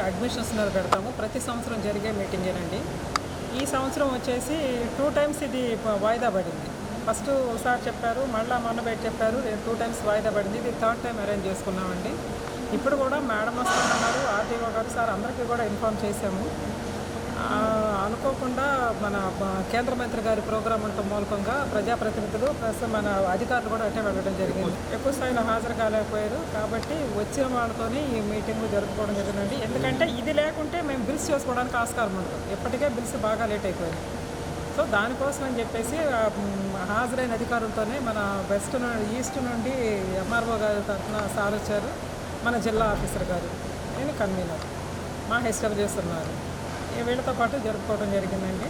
Admissions మీద పెడతాము. ప్రతి సంవత్సరం జరిగే మీటింగేనండి. ఈ సంవత్సరం వచ్చేసి 2 టైమ్స్ ఇది వాయిదా పడింది. ఫస్ట్ ఒకసారి చెప్పారు, మళ్ళీ మొన్న పెట్టి చెప్పారు, 2 టైమ్స్ వాయిదా పడింది. ఇది 3rd టైం అరేంజ్ చేసుకున్నామండి. ఇప్పుడు కూడా మేడం వస్తున్నారు, ఆర్టీఓ గారు సార్ అందరికీ కూడా ఇన్ఫామ్ చేశాము. అనుకోకుండా మన కేంద్ర మంత్రి గారి ప్రోగ్రాం ఉండటం మూలకంగా ప్రజాప్రతినిధులు ప్లస్ మన అధికారులు కూడా అట్టే వెళ్ళడం జరిగింది. ఎక్కువ స్థాయిలో హాజరు కాలేకపోయారు కాబట్టి వచ్చిన వాళ్ళతోనే ఈ మీటింగ్ జరుపుకోవడం జరిగిందండి. ఎందుకంటే ఇది లేకుంటే మేము బిల్స్ చేసుకోవడానికి ఆస్కారం ఉండదు. ఇప్పటికే బిల్స్ బాగా లేట్ అయిపోయింది. సో దానికోసం అని చెప్పేసి హాజరైన అధికారులతోనే మన ఈస్ట్ నుండి ఎంఆర్ఓ గారి తరఫున సార్ వచ్చారు, మన జిల్లా ఆఫీసర్ గారు, నేను కన్వీనర్, మా హెచ్డబ్ల్యూఎస్ ఉన్నారు. వీళ్ళతో పాటు జరుపుకోవడం జరిగిందండి.